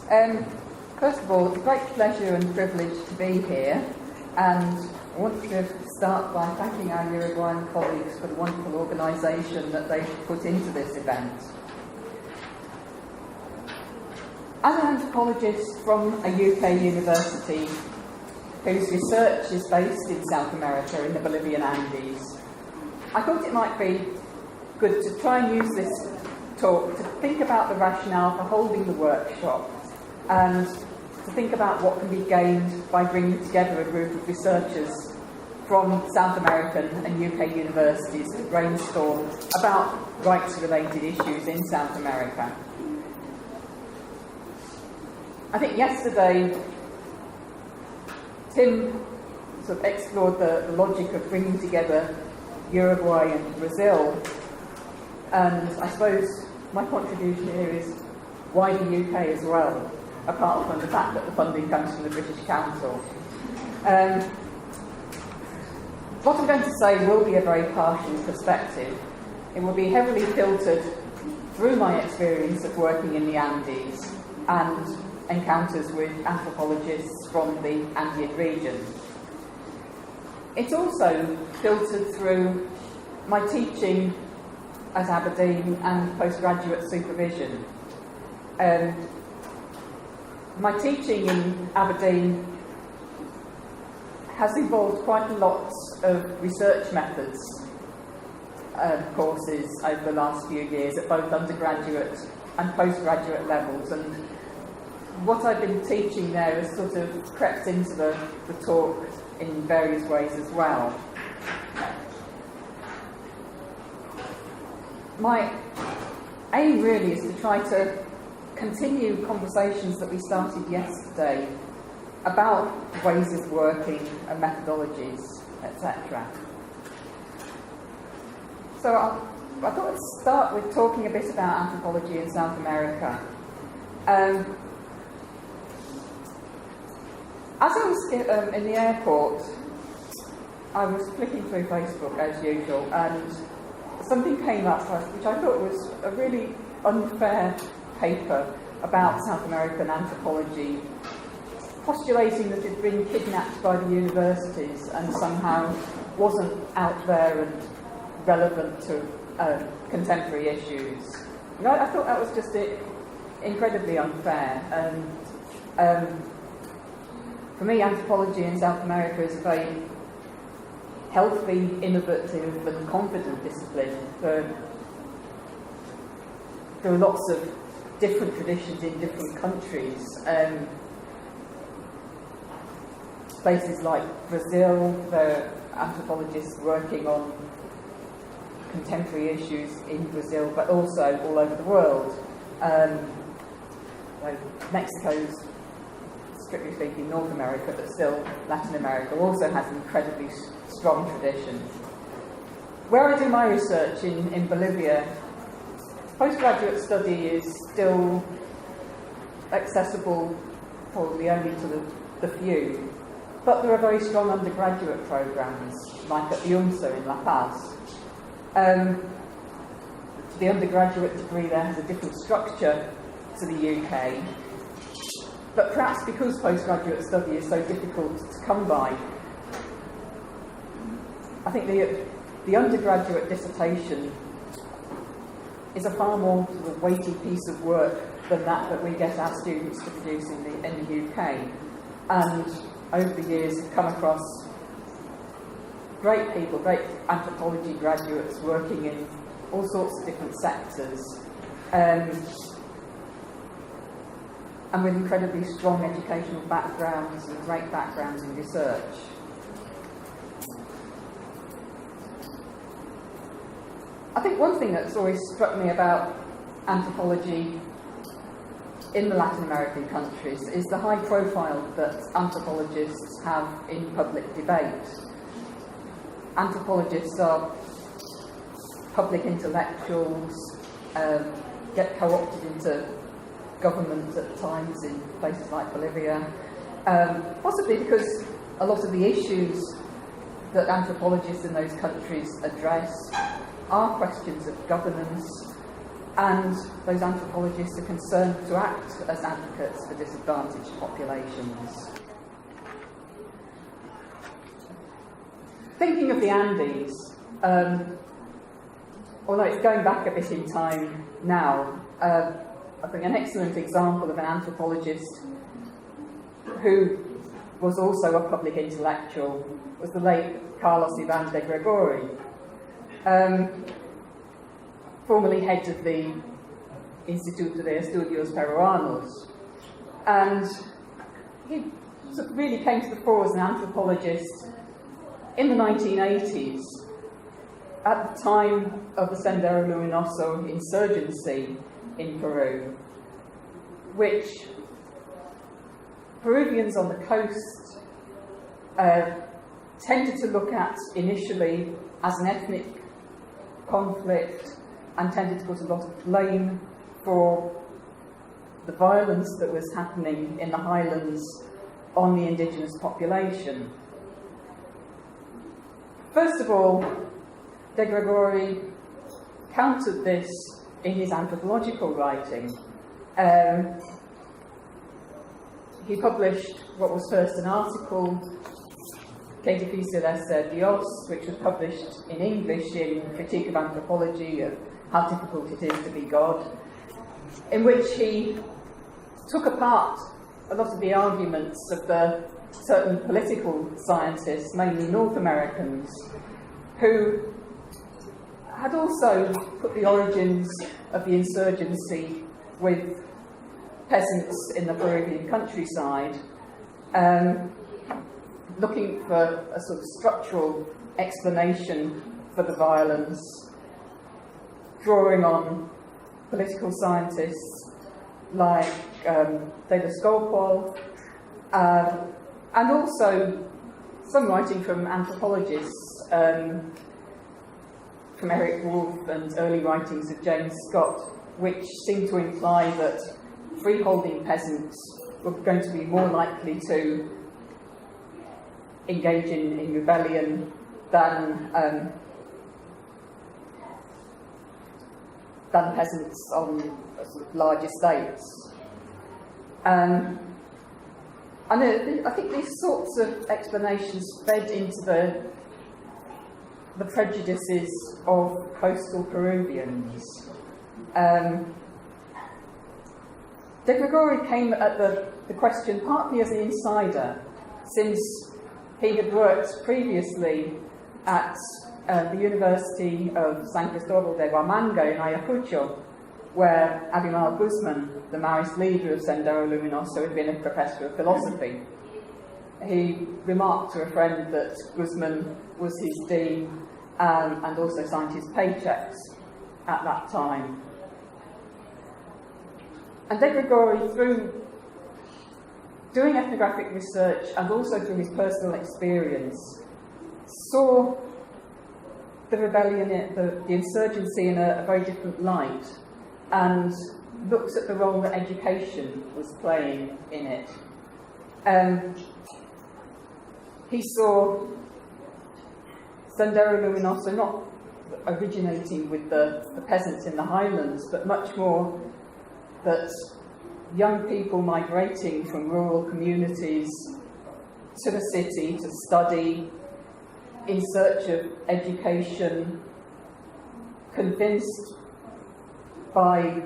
First of all, it's a great pleasure and privilege to be here, and I want to start by thanking our Uruguayan colleagues for the wonderful organisation that they've put into this event. As an anthropologist from a UK university whose research is based in South America, in the Bolivian Andes, I thought it might be good to try and use this talk to think about the rationale for holding the workshop and to think about what can be gained by bringing together a group of researchers from South American and UK universities to brainstorm about rights-related issues in South America. I think yesterday Tim sort of explored the logic of bringing together Uruguay and Brazil, and I suppose my contribution here is why the UK as well, apart from the fact that the funding comes from the British Council. What I'm going to say will be a very partial perspective. It will be heavily filtered through my experience of working in the Andes and encounters with anthropologists from the Andean region. It's also filtered through my teaching at Aberdeen and postgraduate supervision. My teaching in Aberdeen has involved quite a lot of research methods courses over the last few years at both undergraduate and postgraduate levels, and what I've been teaching there has sort of crept into the talk in various ways as well. My aim really is to try to continue conversations that we started yesterday about ways of working and methodologies, etc. So I thought I'd start with talking a bit about anthropology in South America. As I was in the airport, I was flicking through Facebook as usual, and something came up which I thought was a really unfair paper about South American anthropology, postulating that it had been kidnapped by the universities and somehow wasn't out there and relevant to contemporary issues. You know, I thought that was just incredibly unfair. For me, anthropology in South America is a very healthy, innovative and confident discipline. There are lots of different traditions in different countries. Places like Brazil, there are anthropologists working on contemporary issues in Brazil, but also all over the world. Mexico's, strictly speaking, North America, but still Latin America also has an incredibly strong tradition. Where I do my research in Bolivia, postgraduate study is still accessible probably only to the few, but there are very strong undergraduate programs, like at the UNSA in La Paz. The undergraduate degree there has a different structure to the UK, but perhaps because postgraduate study is so difficult to come by, I think the undergraduate dissertation is a far more sort of weighty piece of work than that we get our students to produce in the UK. And over the years have come across great people, great anthropology graduates working in all sorts of different sectors, and with incredibly strong educational backgrounds and great backgrounds in research. I think one thing that's always struck me about anthropology in the Latin American countries is the high profile that anthropologists have in public debate. Anthropologists are public intellectuals, get co-opted into government at times in places like Bolivia, possibly because a lot of the issues that anthropologists in those countries address are questions of governance, and those anthropologists are concerned to act as advocates for disadvantaged populations. Thinking of the Andes, although it's going back a bit in time now, I think an excellent example of an anthropologist who was also a public intellectual was the late Carlos Iván de Gregori, formerly head of the Instituto de Estudios Peruanos. And he sort of really came to the fore as an anthropologist in the 1980s, at the time of the Sendero Luminoso insurgency in Peru, which Peruvians on the coast tended to look at initially as an ethnic conflict and tended to put a lot of blame for the violence that was happening in the highlands on the indigenous population. First of all, De Gregori countered this in his anthropological writing. He published what was first an article, Que difícil es ser Dios, which was published in English in Critique of Anthropology, of how difficult it is to be God, in which he took apart a lot of the arguments of the certain political scientists, mainly North Americans, who had also put the origins of the insurgency with peasants in the Peruvian countryside, looking for a sort of structural explanation for the violence, drawing on political scientists like Deda Skolpol, and also some writing from anthropologists, from Eric Wolfe and early writings of James Scott, which seem to imply that freeholding peasants were going to be more likely to engage in rebellion than peasants on sort of large estates. And I think these sorts of explanations fed into the prejudices of coastal Peruvians. De Gregori came at the question partly as an insider, since he had worked previously at the University of San Cristobal de Huamanga in Ayacucho, where Abimael Guzman, the Maoist leader of Sendero Luminoso, had been a professor of philosophy. He remarked to a friend that Guzman was his dean and also signed his paychecks at that time. And De Gregori, through doing ethnographic research and also through his personal experience, saw the rebellion, the insurgency in a very different light, and looked at the role that education was playing in it. He saw Sendero Luminoso not originating with the peasants in the highlands, but much more that young people migrating from rural communities to the city to study in search of education, convinced by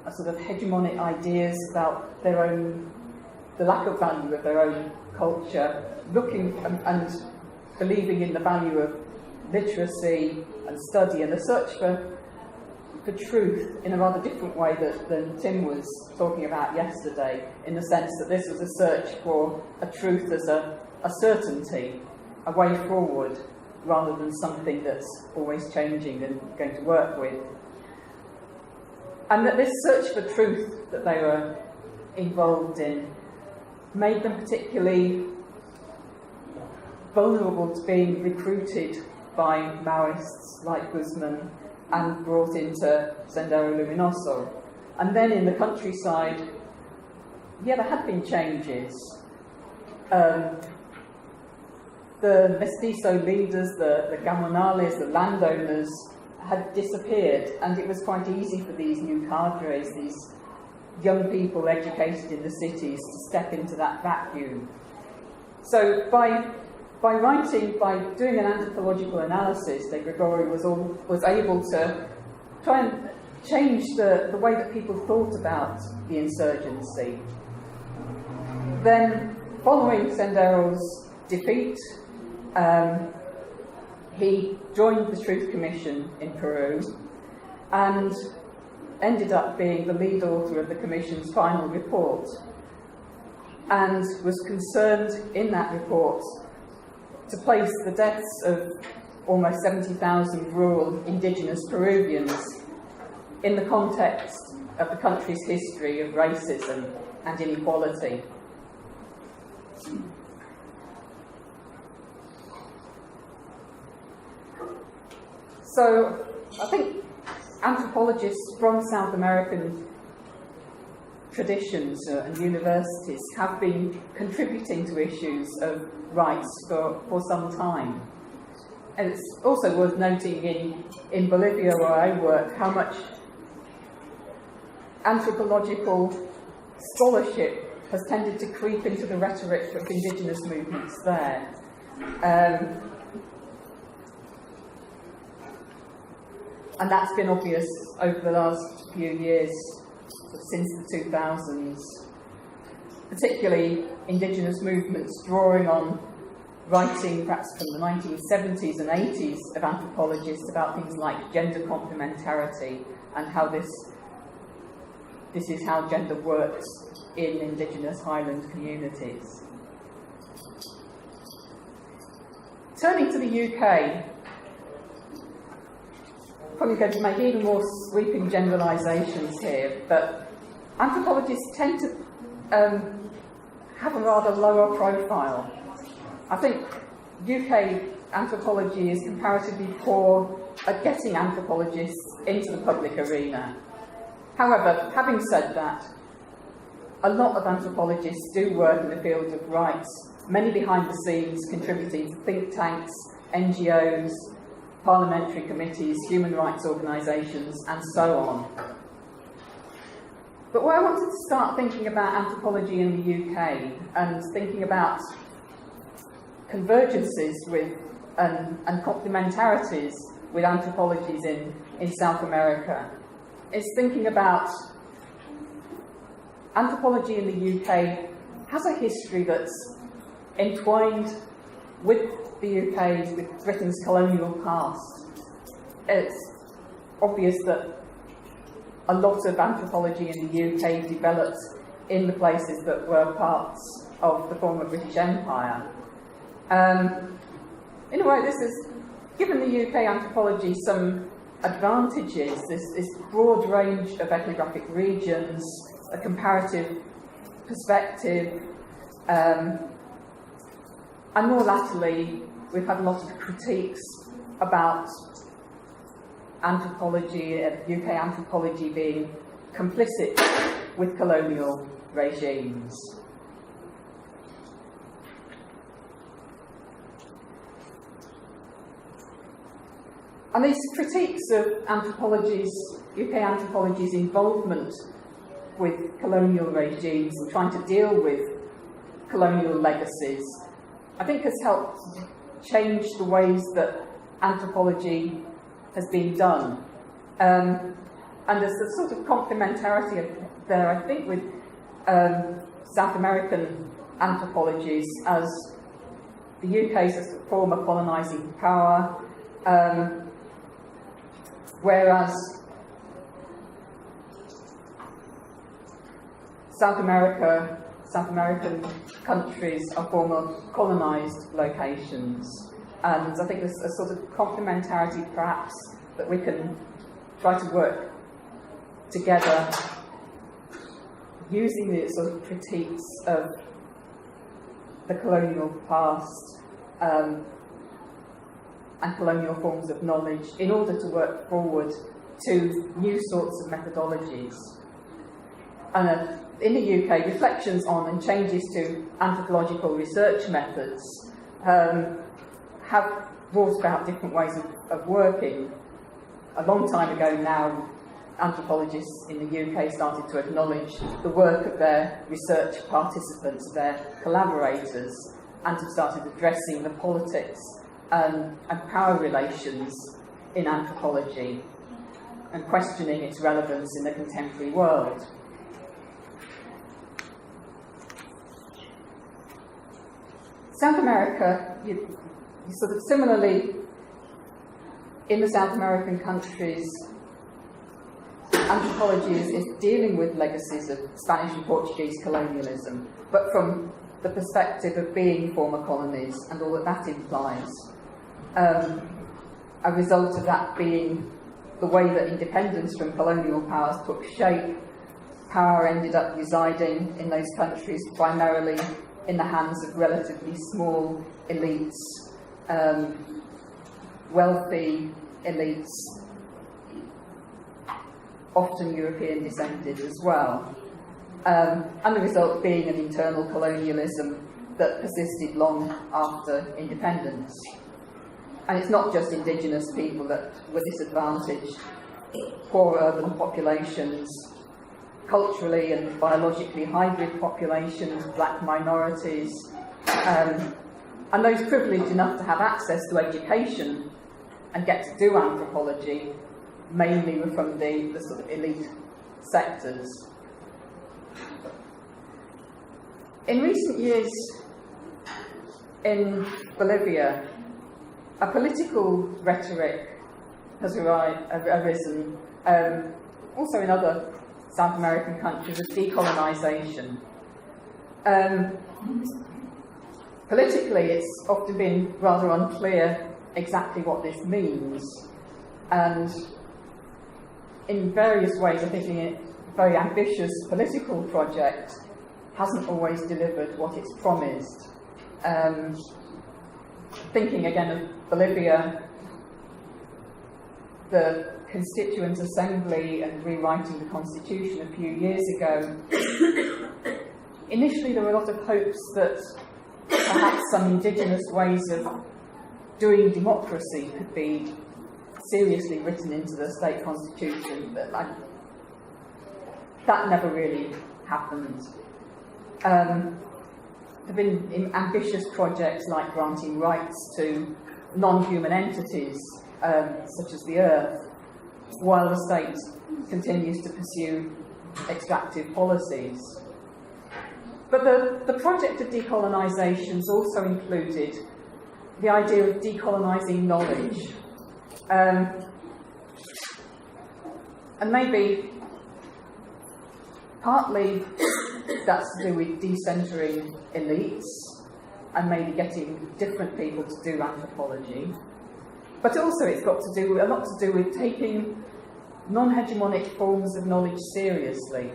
a sort of hegemonic ideas about their own, the lack of value of their own culture, looking and believing in the value of literacy and study and the search for truth in a rather different way than Tim was talking about yesterday, in the sense that this was a search for a truth as a certainty, a way forward, rather than something that's always changing and going to work with. And that this search for truth that they were involved in made them particularly vulnerable to being recruited by Maoists like Guzman and brought into Sendero Luminoso. And then in the countryside, there had been changes. The mestizo leaders, the gamonales, the landowners, had disappeared, and it was quite easy for these new cadres, these young people educated in the cities, to step into that vacuum. So by doing an anthropological analysis, de Gregori was able to try and change the way that people thought about the insurgency. Then, following Sendero's defeat, he joined the Truth Commission in Peru and ended up being the lead author of the Commission's final report, and was concerned in that report to place the deaths of almost 70,000 rural indigenous Peruvians in the context of the country's history of racism and inequality. So I think anthropologists from South American traditions and universities have been contributing to issues of rights for some time. And it's also worth noting in Bolivia, where I work, how much anthropological scholarship has tended to creep into the rhetoric of indigenous movements there. And that's been obvious over the last few years, since the 2000s, particularly indigenous movements drawing on writing perhaps from the 1970s and 80s of anthropologists about things like gender complementarity and how this is how gender works in indigenous highland communities. Turning to the UK, probably going to make even more sweeping generalisations here, but anthropologists tend to have a rather lower profile. I think UK anthropology is comparatively poor at getting anthropologists into the public arena. However, having said that, a lot of anthropologists do work in the field of rights, many behind the scenes contributing to think tanks, NGOs, parliamentary committees, human rights organisations, and so on. But where I wanted to start thinking about anthropology in the UK and thinking about convergences with and complementarities with anthropologies in South America is thinking about anthropology in the UK has a history that's entwined with the UK's, with Britain's colonial past. It's obvious that a lot of anthropology in the UK developed in the places that were parts of the former British Empire. In a way, this has given the UK anthropology some advantages, this broad range of ethnographic regions, a comparative perspective, and more latterly, we've had a lot of critiques about anthropology, UK anthropology being complicit with colonial regimes. And these critiques of UK anthropology's involvement with colonial regimes and trying to deal with colonial legacies, I think has helped change the ways that anthropology has been done. And there's a sort of complementarity there, I think, with South American anthropologies, as the UK is a former colonising power, whereas South American countries are former colonised locations. And I think there's a sort of complementarity, perhaps, that we can try to work together using the sort of critiques of the colonial past and colonial forms of knowledge in order to work forward to new sorts of methodologies. And in the UK, reflections on and changes to anthropological research methods have brought about different ways of working. a long time ago now, anthropologists in the UK started to acknowledge the work of their research participants, their collaborators, and have started addressing the politics and power relations in anthropology and questioning its relevance in the contemporary world. South America, you sort of similarly, in the South American countries, anthropology is dealing with legacies of Spanish and Portuguese colonialism, but from the perspective of being former colonies and all that that implies. A result of that being the way that independence from colonial powers took shape. Power ended up residing in those countries primarily in the hands of relatively small elites, wealthy elites, often European descended as well. And the result being an internal colonialism that persisted long after independence. And it's not just indigenous people that were disadvantaged. Poor urban populations, culturally and biologically hybrid populations, black minorities, and those privileged enough to have access to education and get to do anthropology mainly were from the sort of elite sectors. In recent years in Bolivia, a political rhetoric has arisen, also in other South American countries, of decolonisation. Politically, it's often been rather unclear exactly what this means, and in various ways, I think a very ambitious political project hasn't always delivered what it's promised. Thinking again of Bolivia, the Constituent Assembly and rewriting the Constitution a few years ago, initially there were a lot of hopes that perhaps some indigenous ways of doing democracy could be seriously written into the state constitution, but that never really happened. There have been ambitious projects like granting rights to non-human entities, such as the earth, while the state continues to pursue extractive policies. But the project of decolonisation has also included the idea of decolonising knowledge. And maybe partly that's to do with decentering elites and maybe getting different people to do anthropology. But also it's got to do a lot to do with taking non-hegemonic forms of knowledge seriously.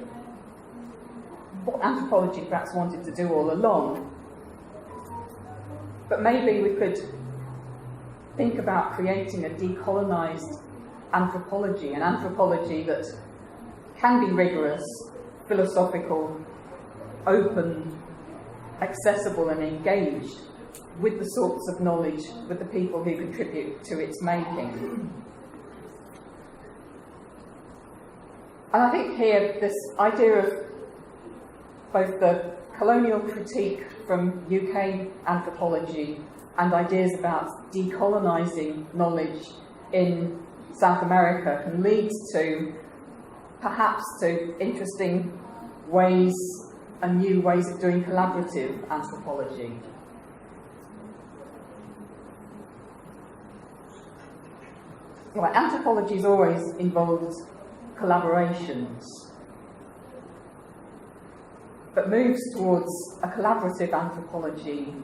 What anthropology perhaps wanted to do all along. But maybe we could think about creating a decolonised anthropology, an anthropology that can be rigorous, philosophical, open, accessible and engaged with the sorts of knowledge, with the people who contribute to its making. And I think here this idea of both the colonial critique from UK anthropology and ideas about decolonising knowledge in South America can lead to perhaps to interesting ways and new ways of doing collaborative anthropology. Right, anthropology has always involved collaborations, but moves towards a collaborative anthropology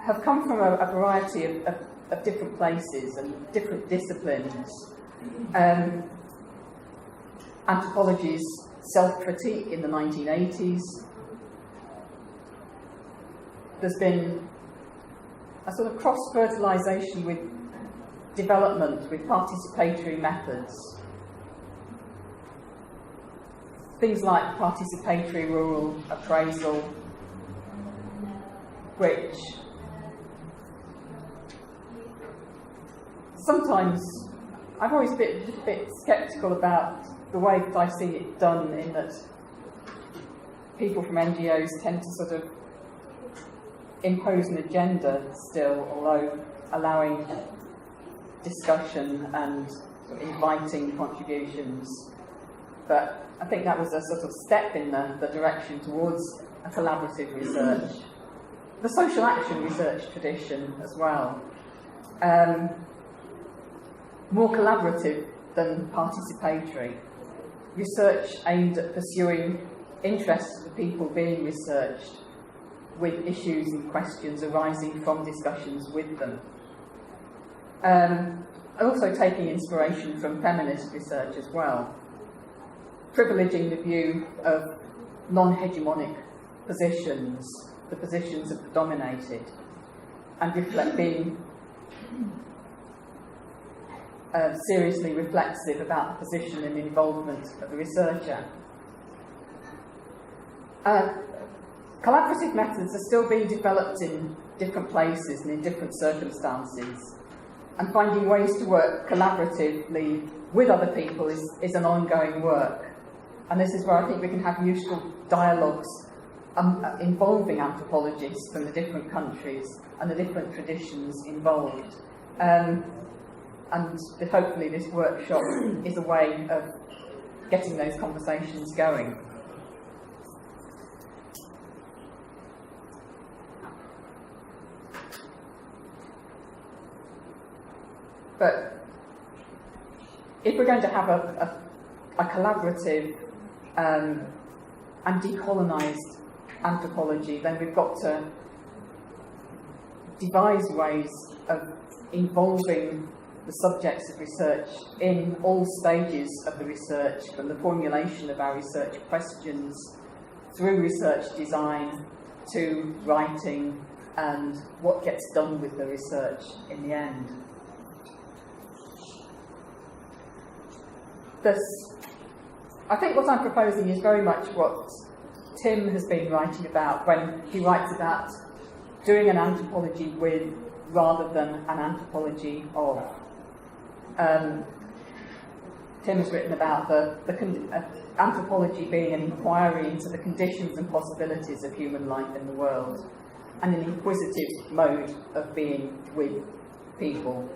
have come from a variety of different places and different disciplines. Anthropology's self-critique in the 1980s. There's been a sort of cross-fertilisation with development, with participatory methods. Things like participatory rural appraisal, which sometimes I've always been a bit sceptical about the way that I see it done, in that people from NGOs tend to sort of impose an agenda still, although allowing discussion and inviting contributions. But I think that was a sort of step in the direction towards a collaborative research. The social action research tradition as well. More collaborative than participatory. Research aimed at pursuing interests of the people being researched, with issues and questions arising from discussions with them. Also taking inspiration from feminist research as well, privileging the view of non-hegemonic positions, the positions of the dominated, and being seriously reflexive about the position and involvement of the researcher. Collaborative methods are still being developed in different places and in different circumstances, and finding ways to work collaboratively with other people is an ongoing work. And this is where I think we can have useful dialogues involving anthropologists from the different countries and the different traditions involved. And hopefully this workshop is a way of getting those conversations going. But if we're going to have a collaborative and decolonised anthropology, then we've got to devise ways of involving the subjects of research in all stages of the research, from the formulation of our research questions, through research design, to writing, and what gets done with the research in the end. I think what I'm proposing is very much what Tim has been writing about when he writes about doing an anthropology with rather than an anthropology of. Tim has written about anthropology being an inquiry into the conditions and possibilities of human life in the world, and an inquisitive mode of being with people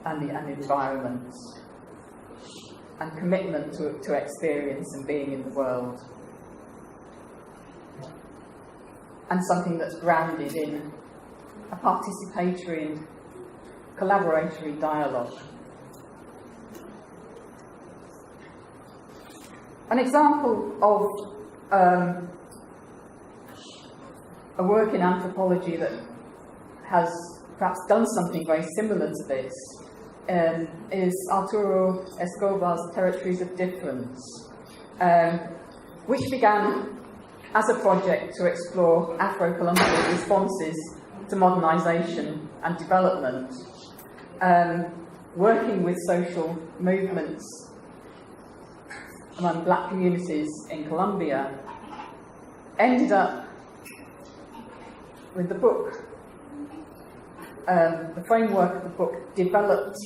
and the environment, and commitment to experience and being in the world, and something that's grounded in a participatory and collaboratory dialogue. An example of a work in anthropology that has perhaps done something very similar to this is Arturo Escobar's Territories of Difference, which began as a project to explore Afro-Colombian responses to modernisation and development, working with social movements among black communities in Colombia, ended up with the book. The framework of the book developed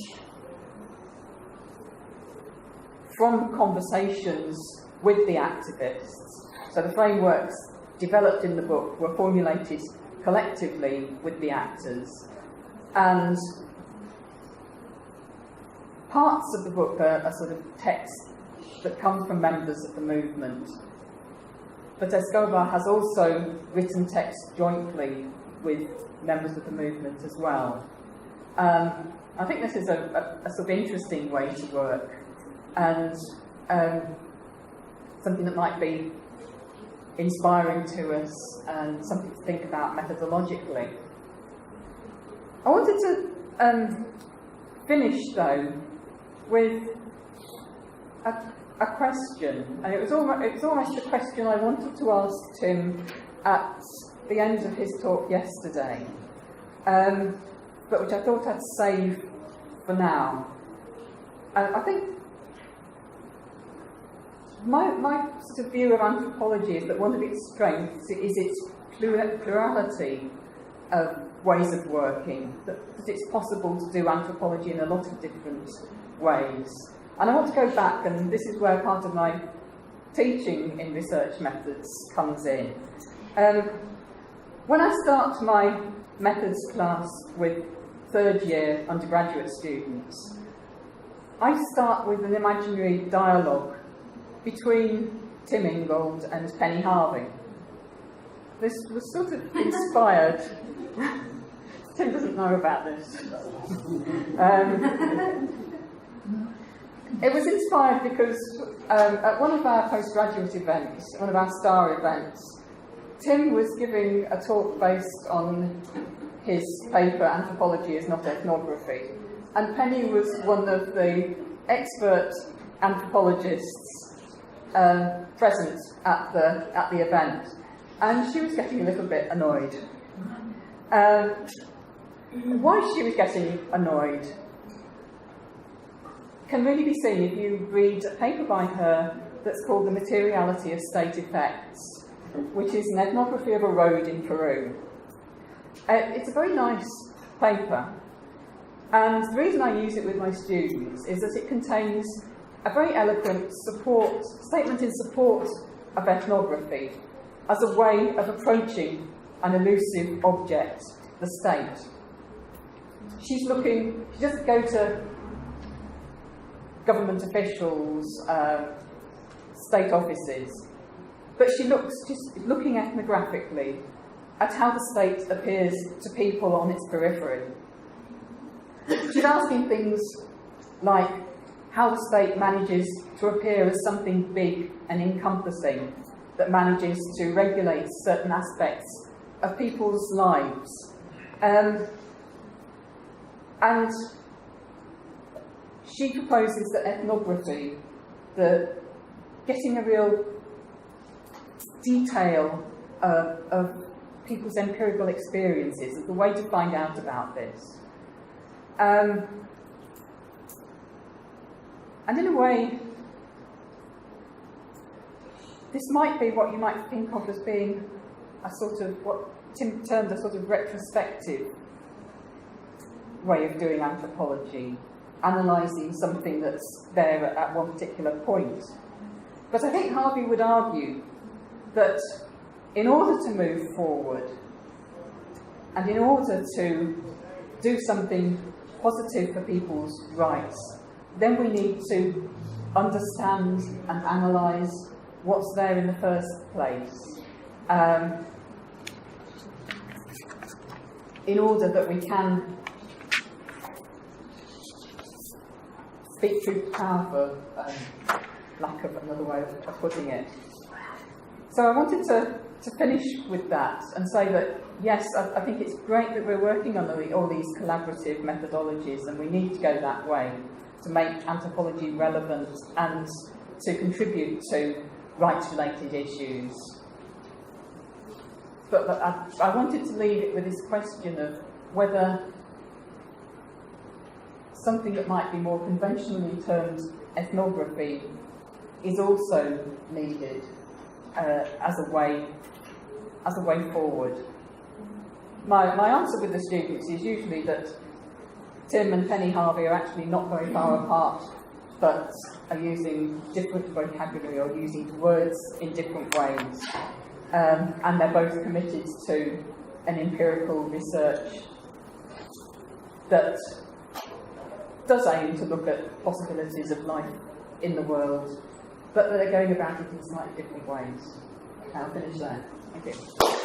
from conversations with the activists. So the frameworks developed in the book were formulated collectively with the actors, and parts of the book are sort of texts that come from members of the movement. But Escobar has also written text jointly with members of the movement as well. I think this is a sort of interesting way to work, and something that might be inspiring to us and something to think about methodologically. I wanted to finish, though, with a question, and it was almost a question I wanted to ask Tim at the end of his talk yesterday, but which I thought I'd save for now. I think my sort of view of anthropology is that one of its strengths is its plurality of ways of working, that it's possible to do anthropology in a lot of different ways. And I want to go back, and this is where part of my teaching in research methods comes in. When I start my methods class with third year undergraduate students, I start with an imaginary dialogue between Tim Ingold and Penny Harvey. This was sort of inspired. Tim doesn't know about this. It was inspired because at one of our postgraduate events, one of our star events, Tim was giving a talk based on his paper, Anthropology is Not Ethnography, and Penny was one of the expert anthropologists present at the event, and she was getting a little bit annoyed. Why she was getting annoyed can really be seen if you read a paper by her that's called The Materiality of State Effects, which is an ethnography of a road in Peru. It's a very nice paper, and the reason I use it with my students is that it contains a very eloquent statement in support of ethnography as a way of approaching an elusive object, the state. She doesn't go to government officials, state offices, but she's looking ethnographically at how the state appears to people on its periphery. She's asking things like how the state manages to appear as something big and encompassing that manages to regulate certain aspects of people's lives. And she proposes that ethnography, getting a real detail of people's empirical experiences, is the way to find out about this. And in a way, this might be what you might think of as being a sort of, what Tim termed a sort of retrospective way of doing anthropology, analysing something that's there at one particular point. But I think Harvey would argue that in order to move forward, and in order to do something positive for people's rights, then we need to understand and analyse what's there in the first place, in order that we can speak truth to power, for lack of another way of putting it. So I wanted to finish with that and say that, yes, I think it's great that we're working on all these collaborative methodologies, and we need to go that way to make anthropology relevant and to contribute to rights-related issues. But I wanted to leave it with this question of whether something that might be more conventionally termed ethnography is also needed as a way forward. My answer with the students is usually that Tim and Penny Harvey are actually not very far apart, but are using different vocabulary or using words in different ways. And they're both committed to an empirical research that does aim to look at possibilities of life in the world, but they're going about it in slightly different ways. I'll finish there. Thank you.